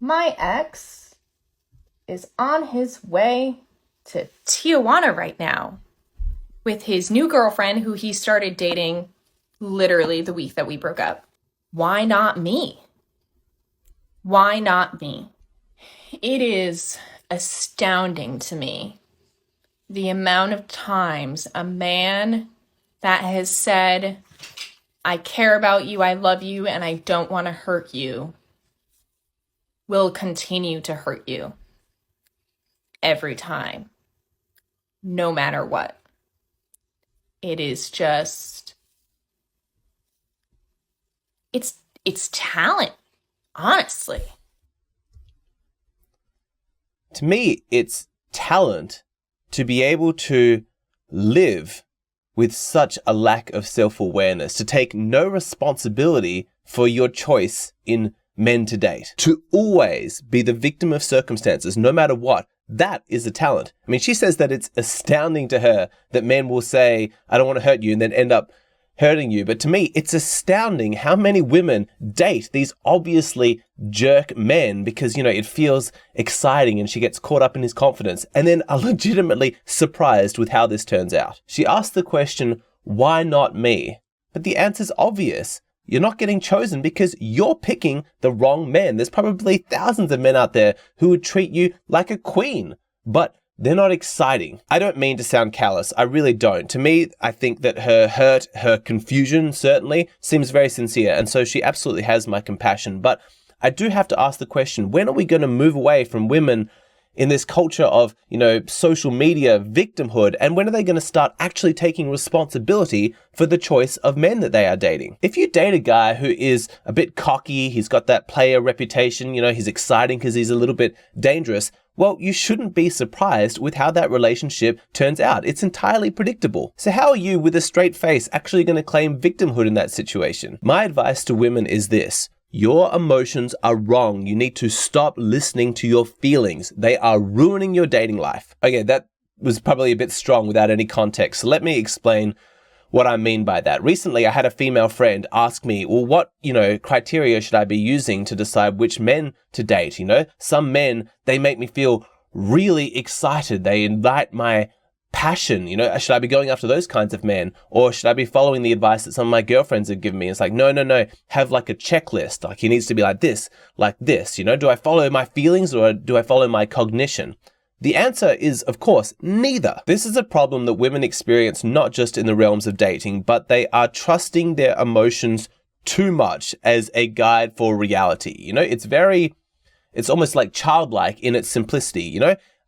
My ex is on his way to Tijuana right now with his new girlfriend who he started dating literally the week that we broke up. Why not me? Why not me? It is astounding to me the amount of times a man that has said, I care about you, I love you, and I don't want to hurt you, will continue to hurt you every time, no matter what. It is just, it's talent, honestly. To me, it's talent to be able to live with such a lack of self-awareness, to take no responsibility for your choice in men to date, to always be the victim of circumstances, no matter what. That is a talent. I mean, she says that it's astounding to her that men will say, I don't want to hurt you, and then end up hurting you. But to me, it's astounding how many women date these obviously jerk men because, you know, it feels exciting and she gets caught up in his confidence and then are legitimately surprised with how this turns out. She asked the question, why not me? But the answer's obvious. You're not getting chosen because you're picking the wrong men. There's probably thousands of men out there who would treat you like a queen, but they're not exciting. I don't mean to sound callous. I really don't. To me, I think that her hurt, her confusion certainly seems very sincere. And so she absolutely has my compassion. But I do have to ask the question, when are we going to move away from women in this culture of, you know, social media victimhood? And when are they going to start actually taking responsibility for the choice of men that they are dating? If you date a guy who is a bit cocky, he's got that player reputation, you know, he's exciting because he's a little bit dangerous, well, you shouldn't be surprised with how that relationship turns out. It's entirely predictable. So how are you, with a straight face, actually going to claim victimhood in that situation? My advice to women is this. Your emotions are wrong. You need to stop listening to your feelings. They are ruining your dating life. Okay, that was probably a bit strong without any context. So let me explain what I mean by that. Recently, I had a female friend ask me, well, what, criteria should I be using to decide which men to date? Some men, they make me feel really excited. They invite my passion. Should I be going after those kinds of men? Or should I be following the advice that some of my girlfriends have given me? It's like, no, have like a checklist. Like he needs to be like this. Do I follow my feelings or do I follow my cognition? The answer is, of course, neither. This is a problem that women experience not just in the realms of dating, but they are trusting their emotions too much as a guide for reality. It's almost like childlike in its simplicity.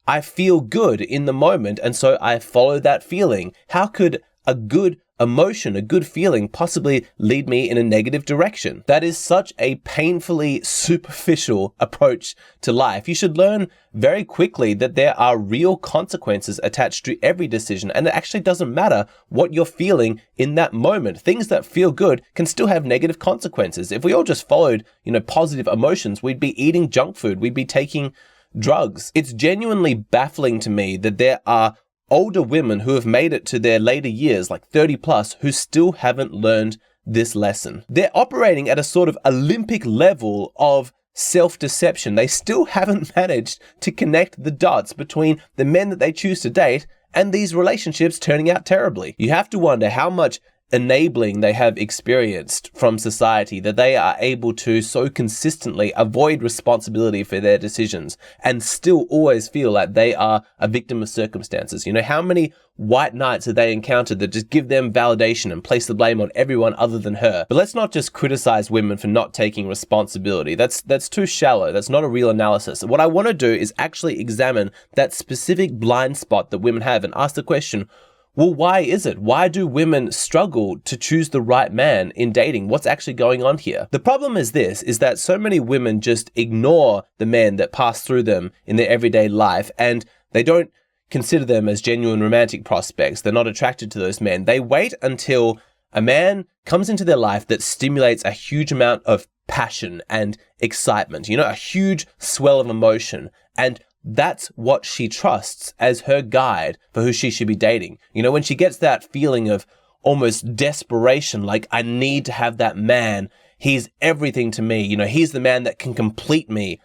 I feel good in the moment, and so I follow that feeling. How could a good emotion, a good feeling possibly lead me in a negative direction? That is such a painfully superficial approach to life. You should learn very quickly that there are real consequences attached to every decision, and it actually doesn't matter what you're feeling in that moment. Things that feel good can still have negative consequences. If we all just followed, positive emotions, we'd be eating junk food, we'd be taking drugs. It's genuinely baffling to me that there are older women who have made it to their later years, like 30 plus, who still haven't learned this lesson. They're operating at a sort of Olympic level of self-deception. They still haven't managed to connect the dots between the men that they choose to date and these relationships turning out terribly. You have to wonder how much enabling they have experienced from society that they are able to so consistently avoid responsibility for their decisions and still always feel like they are a victim of circumstances. How many white knights have they encountered that just give them validation and place the blame on everyone other than her? But let's not just criticize women for not taking responsibility. That's too shallow. That's not a real analysis. What I want to do is actually examine that specific blind spot that women have and ask the question, well, why is it? Why do women struggle to choose the right man in dating? What's actually going on here? The problem is that so many women just ignore the men that pass through them in their everyday life, and they don't consider them as genuine romantic prospects. They're not attracted to those men. They wait until a man comes into their life that stimulates a huge amount of passion and excitement, a huge swell of emotion, and that's what she trusts as her guide for who she should be dating. When she gets that feeling of almost desperation, like I need to have that man, he's everything to me, he's the man that can complete me.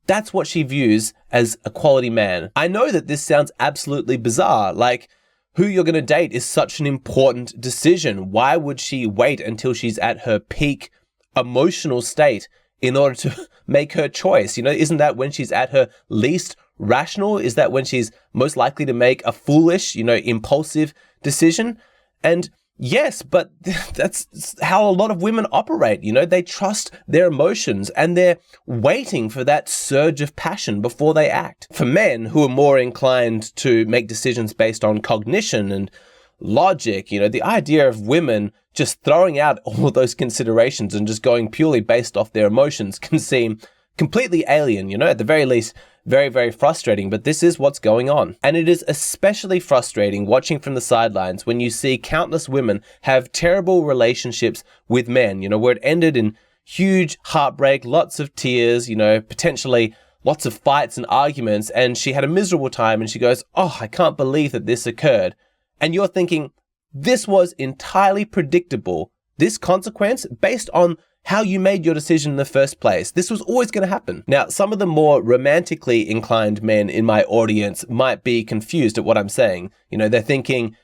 That's what she views as a quality man. I know that this sounds absolutely bizarre. Like, who you're going to date is such an important decision. Why would she wait until she's at her peak emotional state in order to make her choice? Isn't that when she's at her least rational? Is that when she's most likely to make a foolish, impulsive decision? And yes, but that's how a lot of women operate. They trust their emotions and they're waiting for that surge of passion before they act. For men who are more inclined to make decisions based on cognition and logic, the idea of women just throwing out all of those considerations and just going purely based off their emotions can seem completely alien, at the very least, very, very frustrating, but this is what's going on. And it is especially frustrating watching from the sidelines when you see countless women have terrible relationships with men, where it ended in huge heartbreak, lots of tears, potentially lots of fights and arguments, and she had a miserable time and she goes, "Oh, I can't believe that this occurred." And you're thinking, this was entirely predictable. This consequence based on how you made your decision in the first place. This was always going to happen. Now, some of the more romantically inclined men in my audience might be confused at what I'm saying. They're thinking,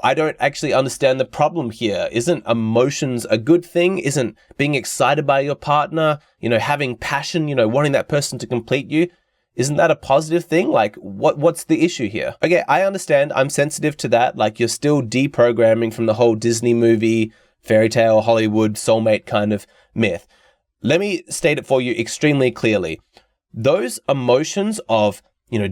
I don't actually understand the problem here. Isn't emotions a good thing? Isn't being excited by your partner, having passion, wanting that person to complete you, isn't that a positive thing? Like, what's the issue here? Okay, I understand. I'm sensitive to that. Like, you're still deprogramming from the whole Disney movie, fairy tale, Hollywood, soulmate kind of myth. Let me state it for you extremely clearly. Those emotions of,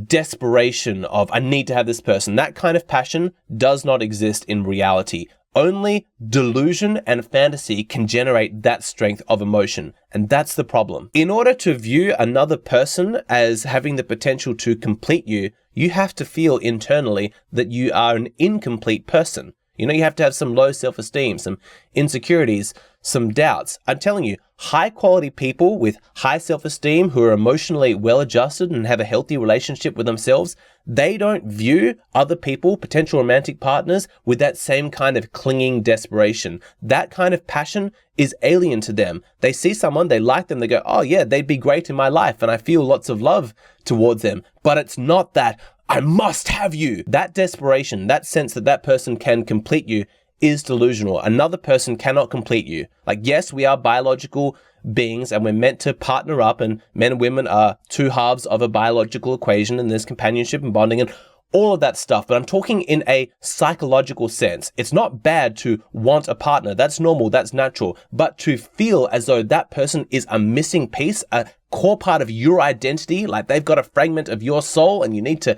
desperation, of I need to have this person, that kind of passion does not exist in reality. Only delusion and fantasy can generate that strength of emotion. And that's the problem. In order to view another person as having the potential to complete you, you have to feel internally that you are an incomplete person. You have to have some low self-esteem, some insecurities, some doubts. I'm telling you, high quality people with high self-esteem who are emotionally well-adjusted and have a healthy relationship with themselves, they don't view other people, potential romantic partners, with that same kind of clinging desperation. That kind of passion is alien to them. They see someone, they like them, they go, "Oh yeah, they'd be great in my life," and I feel lots of love towards them. But it's not that I must have you. That desperation, that sense that that person can complete you is delusional. Another person cannot complete you. Like, yes, we are biological beings and we're meant to partner up, and men and women are two halves of a biological equation, and there's companionship and bonding and all of that stuff. But I'm talking in a psychological sense. It's not bad to want a partner. That's normal. That's natural. But to feel as though that person is a missing piece, a core part of your identity, like they've got a fragment of your soul and you need to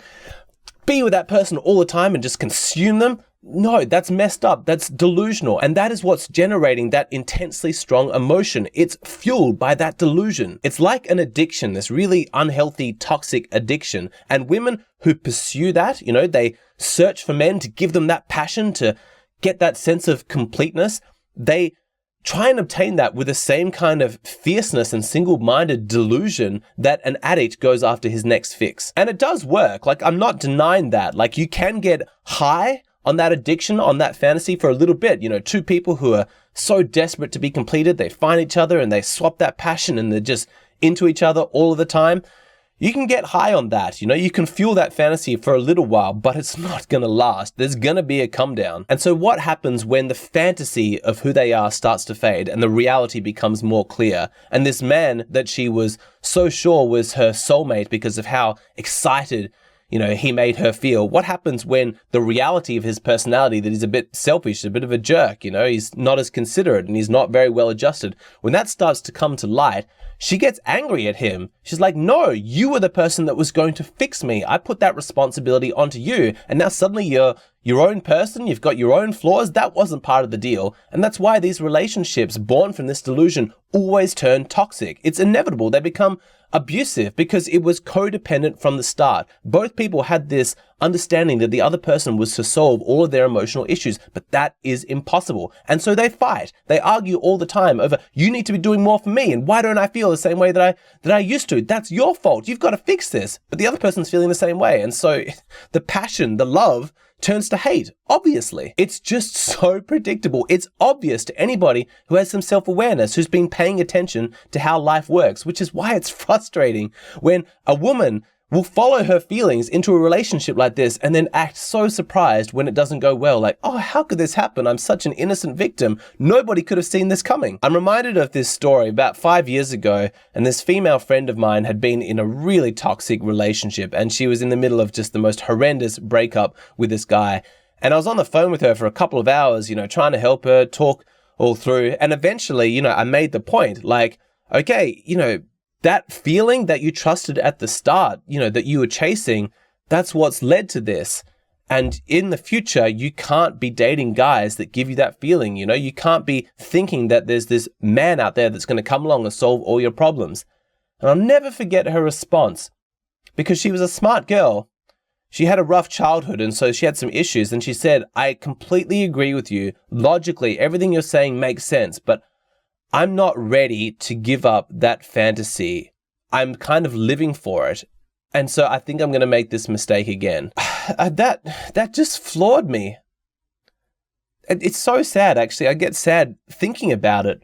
be with that person all the time and just consume them. No, that's messed up. That's delusional. And that is what's generating that intensely strong emotion. It's fueled by that delusion. It's like an addiction, this really unhealthy, toxic addiction. And women who pursue that, they search for men to give them that passion, to get that sense of completeness. They try and obtain that with the same kind of fierceness and single-minded delusion that an addict goes after his next fix. And it does work. Like, I'm not denying that. Like, you can get high on that addiction, on that fantasy for a little bit. Two people who are so desperate to be completed, they find each other and they swap that passion and they're just into each other all of the time. You can get high on that, you can fuel that fantasy for a little while, but it's not going to last. There's going to be a come down. And so what happens when the fantasy of who they are starts to fade and the reality becomes more clear? And this man that she was so sure was her soulmate because of how excited he made her feel. What happens when the reality of his personality, that he's a bit selfish, a bit of a jerk, he's not as considerate and he's not very well adjusted. When that starts to come to light, she gets angry at him. She's like, "No, you were the person that was going to fix me. I put that responsibility onto you. And now suddenly you're your own person. You've got your own flaws. That wasn't part of the deal." And that's why these relationships born from this delusion always turn toxic. It's inevitable. They become abusive because it was codependent from the start. Both people had this understanding that the other person was to solve all of their emotional issues, but that is impossible. And so they fight. They argue all the time over, "You need to be doing more for me, and why don't I feel the same way that I used to? That's your fault. You've got to fix this." But the other person's feeling the same way. And so the passion, the love turns to hate, obviously. It's just so predictable. It's obvious to anybody who has some self-awareness, who's been paying attention to how life works, which is why it's frustrating when a woman will follow her feelings into a relationship like this and then act so surprised when it doesn't go well. Like, oh, how could this happen? I'm such an innocent victim. Nobody could have seen this coming. I'm reminded of this story about 5 years ago, and this female friend of mine had been in a really toxic relationship, and she was in the middle of just the most horrendous breakup with this guy. And I was on the phone with her for a couple of hours, trying to help her talk all through. And eventually, I made the point, like, okay, that feeling that you trusted at the start, that you were chasing, that's what's led to this. And in the future, you can't be dating guys that give you that feeling, you can't be thinking that there's this man out there that's going to come along and solve all your problems. And I'll never forget her response, because she was a smart girl. She had a rough childhood, and so she had some issues. And she said, I completely agree with you. Logically, everything you're saying makes sense, but I'm not ready to give up that fantasy. I'm kind of living for it. And so I think I'm going to make this mistake again. That just floored me. It's so sad, actually. I get sad thinking about it.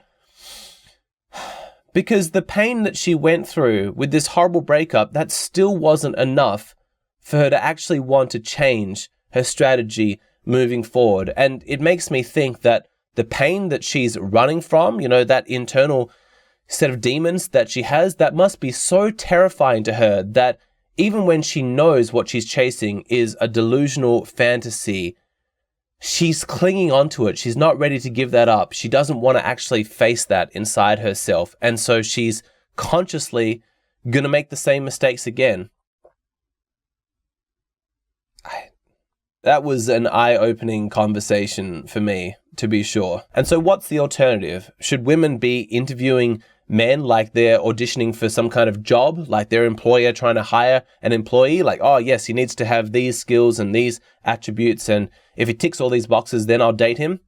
Because the pain that she went through with this horrible breakup, that still wasn't enough for her to actually want to change her strategy moving forward. And it makes me think that the pain that she's running from, that internal set of demons that she has, that must be so terrifying to her that even when she knows what she's chasing is a delusional fantasy, she's clinging onto it. She's not ready to give that up. She doesn't want to actually face that inside herself. And so she's consciously going to make the same mistakes again. That was an eye-opening conversation for me, to be sure. And so what's the alternative? Should women be interviewing men like they're auditioning for some kind of job, like their employer trying to hire an employee? Like, oh yes, he needs to have these skills and these attributes, and if he ticks all these boxes, then I'll date him?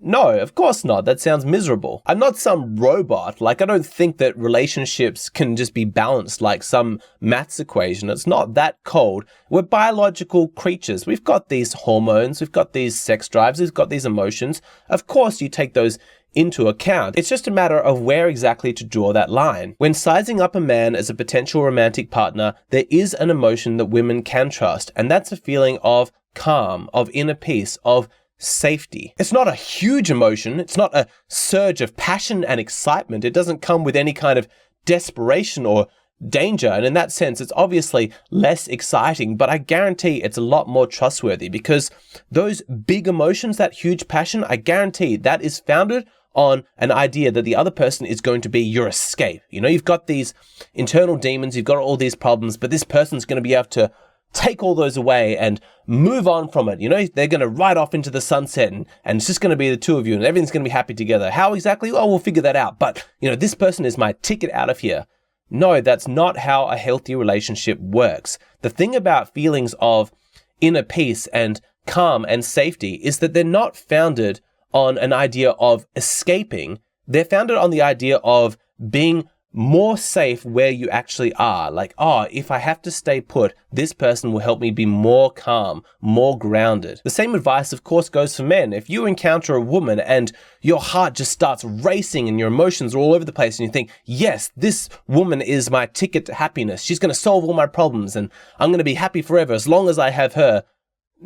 No, of course not. That sounds miserable. I'm not some robot. Like, I don't think that relationships can just be balanced like some maths equation. It's not that cold. We're biological creatures. We've got these hormones. We've got these sex drives. We've got these emotions. Of course, you take those into account. It's just a matter of where exactly to draw that line. When sizing up a man as a potential romantic partner, there is an emotion that women can trust, and that's a feeling of calm, of inner peace, of safety. It's not a huge emotion. It's not a surge of passion and excitement. It doesn't come with any kind of desperation or danger. And in that sense, it's obviously less exciting, but I guarantee it's a lot more trustworthy, because those big emotions, that huge passion, I guarantee that is founded on an idea that the other person is going to be your escape. You've got these internal demons, you've got all these problems, but this person's going to be able to take all those away and move on from it. They're going to ride off into the sunset, and it's just going to be the two of you and everything's going to be happy together. How exactly? Oh, we'll figure that out. But, this person is my ticket out of here. No, that's not how a healthy relationship works. The thing about feelings of inner peace and calm and safety is that they're not founded on an idea of escaping. They're founded on the idea of being more safe where you actually are. Like, oh, if I have to stay put, this person will help me be more calm, more grounded. The same advice, of course, goes for men. If you encounter a woman and your heart just starts racing and your emotions are all over the place, and you think, yes, this woman is my ticket to happiness. She's going to solve all my problems and I'm going to be happy forever as long as I have her.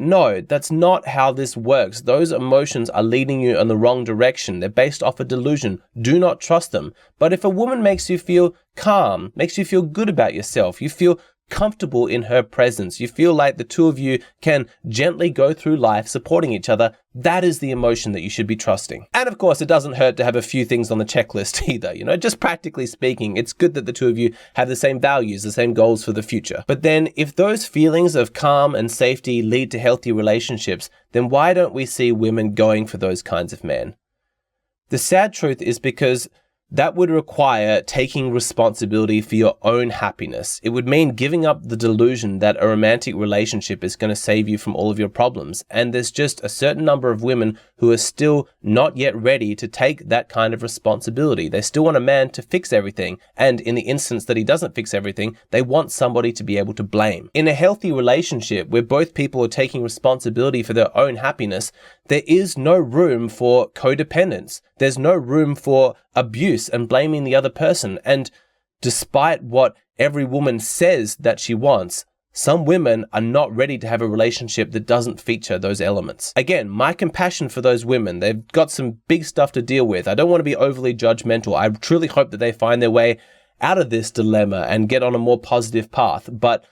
No, that's not how this works. Those emotions are leading you in the wrong direction. They're based off a delusion. Do not trust them. But if a woman makes you feel calm, makes you feel good about yourself, you feel comfortable in her presence, you feel like the two of you can gently go through life supporting each other, that is the emotion that you should be trusting. And of course, it doesn't hurt to have a few things on the checklist either. Just practically speaking, it's good that the two of you have the same values, the same goals for the future. But then if those feelings of calm and safety lead to healthy relationships, then why don't we see women going for those kinds of men? The sad truth is because that would require taking responsibility for your own happiness. It would mean giving up the delusion that a romantic relationship is going to save you from all of your problems. And there's just a certain number of women who are still not yet ready to take that kind of responsibility. They still want a man to fix everything. And in the instance that he doesn't fix everything, they want somebody to be able to blame. In a healthy relationship where both people are taking responsibility for their own happiness, there is no room for codependence. There's no room for abuse and blaming the other person. And despite what every woman says that she wants, some women are not ready to have a relationship that doesn't feature those elements. Again, my compassion for those women, they've got some big stuff to deal with. I don't want to be overly judgmental. I truly hope that they find their way out of this dilemma and get on a more positive path. But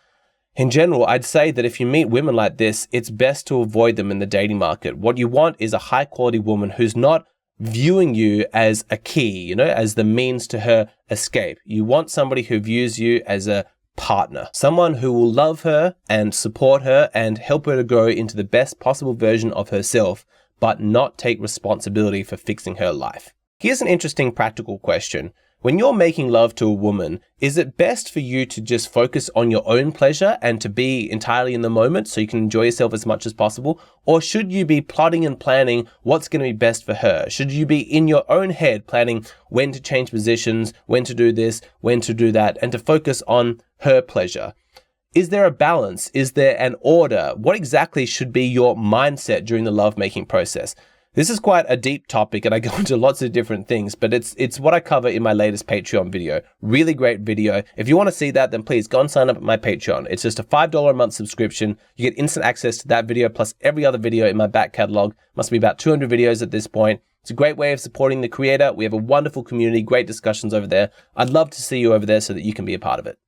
in general, I'd say that if you meet women like this, it's best to avoid them in the dating market. What you want is a high quality woman who's not viewing you as a key, as the means to her escape. You want somebody who views you as a partner, someone who will love her and support her and help her to grow into the best possible version of herself, but not take responsibility for fixing her life. Here's an interesting practical question. When you're making love to a woman, is it best for you to just focus on your own pleasure and to be entirely in the moment so you can enjoy yourself as much as possible? Or should you be plotting and planning what's going to be best for her? Should you be in your own head planning when to change positions, when to do this, when to do that, and to focus on her pleasure? Is there a balance? Is there an order? What exactly should be your mindset during the lovemaking process? This is quite a deep topic and I go into lots of different things, but it's what I cover in my latest Patreon video. Really great video. If you want to see that, then please go and sign up at my Patreon. It's just a $5 a month subscription. You get instant access to that video plus every other video in my back catalog. Must be about 200 videos at this point. It's a great way of supporting the creator. We have a wonderful community, great discussions over there. I'd love to see you over there so that you can be a part of it.